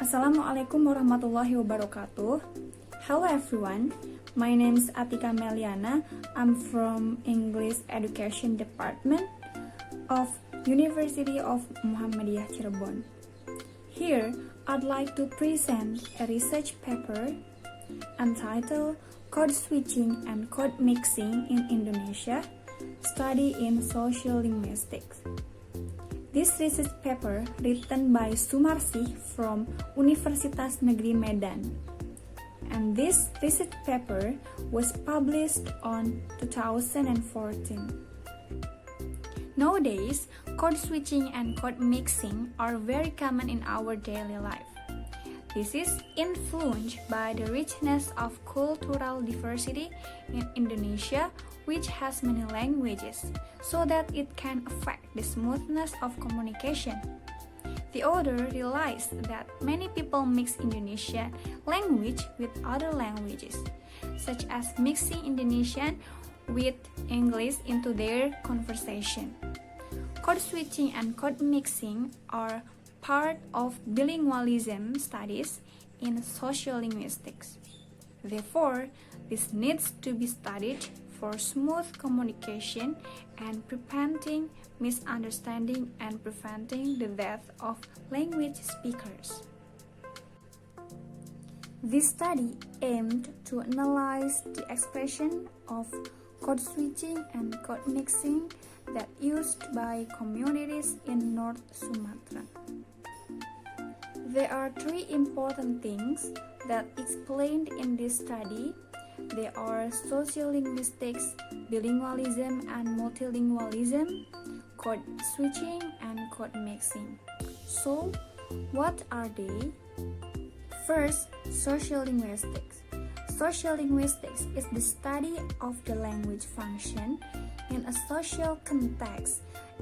Assalamualaikum warahmatullahi wabarakatuh. Hello everyone, my name is Atika Meliyana. I'm from English Education Department of University of Muhammadiyah Cirebon. Here, I'd like to present a research paper entitled Code Switching and Code Mixing in Indonesia, Study in Sociolinguistics. This research paper written by Sumarsih from Universitas Negeri Medan, and this research paper was published on 2014. Nowadays, code switching and code mixing are very common in our daily life. This is influenced by the richness of cultural diversity in Indonesia, which has many languages, so that it can affect the smoothness of communication. The author realized that many people mix Indonesian language with other languages, such as mixing Indonesian with English into their conversation. Code switching and code mixing are part of bilingualism studies in sociolinguistics. Therefore, this needs to be studied for smooth communication and preventing misunderstanding and preventing the death of language speakers. This study aimed to analyze the expression of code switching and code mixing that used by communities in North Sumatra. There are three important things that explained in this study. They are sociolinguistics, bilingualism and multilingualism, code switching and code mixing. So, what are they? First, sociolinguistics. Sociolinguistics is the study of the language function in a social context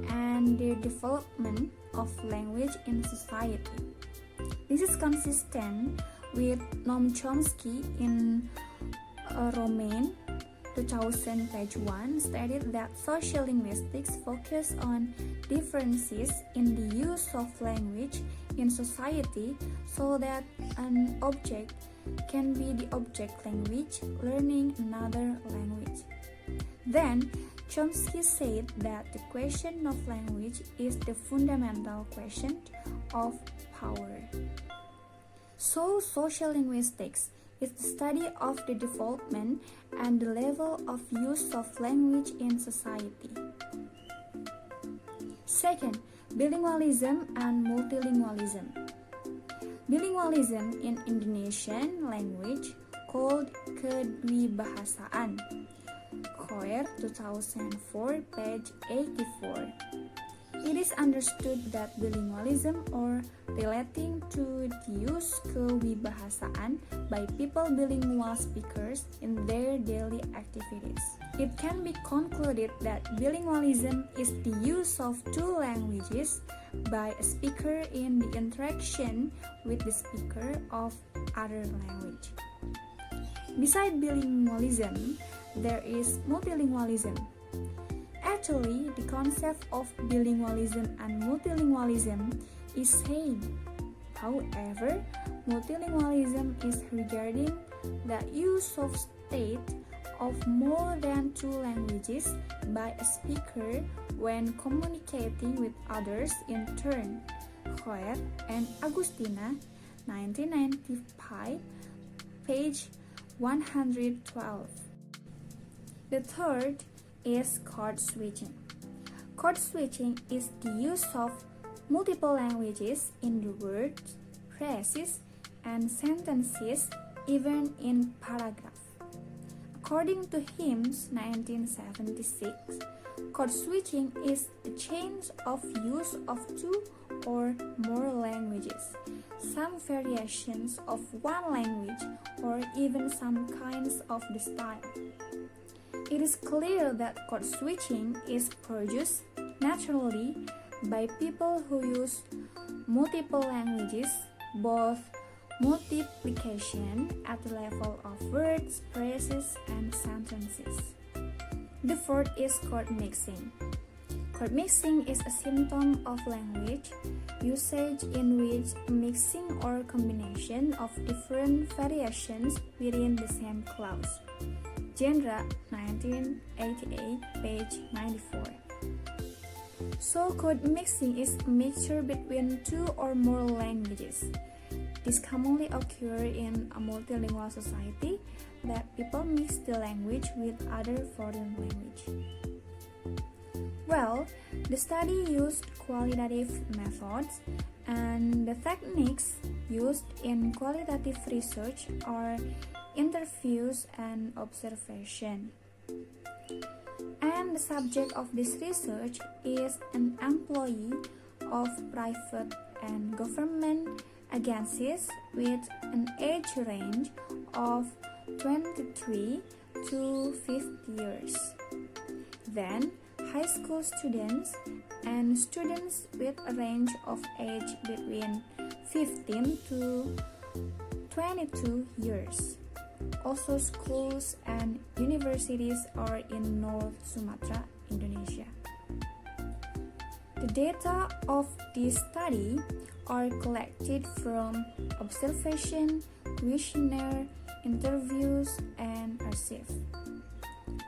and the development of language in society. This is consistent with Noam Chomsky in Romain 2000 page 1 stated that sociolinguistics focus on differences in the use of language in society so that an object can be the object language learning another language. Then, Chomsky said that the question of language is the fundamental question of power. So, sociolinguistics is the study of the development and the level of use of language in society. Second, bilingualism and multilingualism. Bilingualism in Indonesian language called kedwibahasaan. Khoer 2004 page 84. It is understood that bilingualism or relating to the use kewibahasaan by people bilingual speakers in their daily activities. It can be concluded that bilingualism is the use of two languages by a speaker in the interaction with the speaker of other language. Beside bilingualism, there is multilingualism. Actually, the concept of bilingualism and multilingualism is same. However, multilingualism is regarding the use of state of more than two languages by a speaker when communicating with others in turn. Khoer and Agustina, 1995, page 112. The third is code switching. Code switching is the use of multiple languages in the words, phrases, and sentences, even in paragraph. According to Himes 1976, code switching is a change of use of two or more languages, some variations of one language, or even some kinds of the style. It is clear that code switching is produced naturally by people who use multiple languages, both multiplication at the level of words, phrases, and sentences. The fourth is code mixing. Chord mixing is a symptom of language usage in which a mixing or combination of different variations within the same clause. Genre, 1988, page 94. So chord mixing is a mixture between two or more languages. This commonly occurs in a multilingual society that people mix the language with other foreign language. Well, the study used qualitative methods, and the techniques used in qualitative research are interviews and observation. And the subject of this research is an employee of private and government agencies with an age range of 23 to 50 years. Then, high school students and students with a range of age between 15 to 22 years. Also, schools and universities are in North Sumatra, Indonesia. The data of this study are collected from observation, questionnaire, interviews, and archive.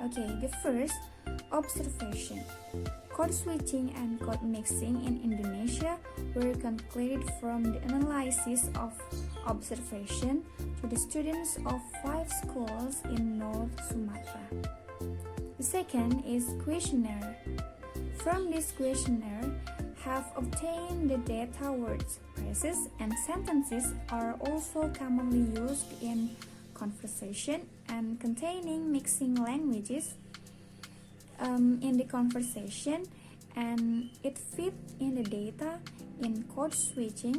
Okay, the first, observation. Code switching and code mixing in Indonesia were concluded from the analysis of observation to the students of 5 schools in North Sumatra. The second is questionnaire. From this questionnaire, have obtained the data words, phrases, and sentences are also commonly used in conversation and containing mixing languages in the conversation, and it fit in the data in code switching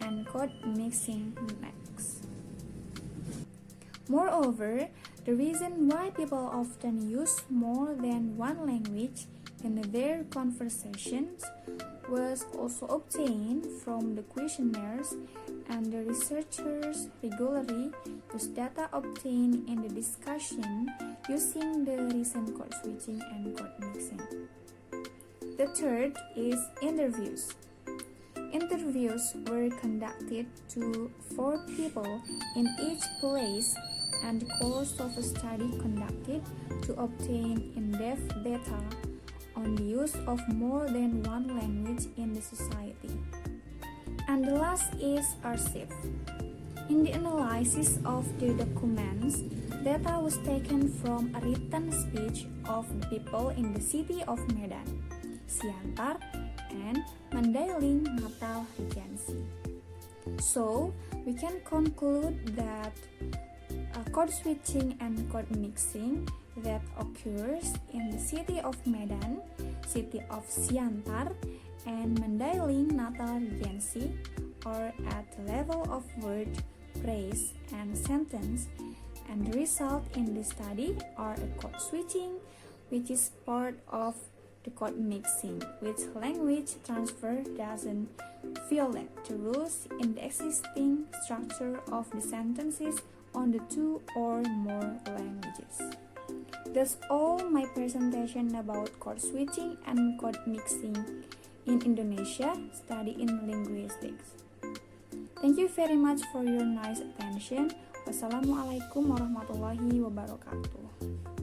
and code mixing next. Moreover, the reason why people often use more than one language in their conversations was also obtained from the questionnaires, and the researchers regularly use data obtained in the discussion using the recent code switching and code mixing. The third is interviews. Interviews were conducted to 4 people in each place, and the course of a study conducted to obtain in-depth data on the use of more than one language in the society. And the last is archive. In the analysis of the documents, data was taken from a written speech of people in the city of Medan, Siantar, and Mandailing Natal Regency. So, we can conclude that code switching and code mixing that occurs in the city of Medan, city of Siantar, and Mandailing Natal Regency are at the level of word, phrase, and sentence, and the result in this study are a code switching, which is part of the code mixing, which language transfer doesn't violate the rules in the existing structure of the sentences on the 2 or more languages. That's all my presentation about code switching and code mixing in Indonesia, study in linguistics. Thank you very much for your nice attention. Wassalamualaikum warahmatullahi wabarakatuh.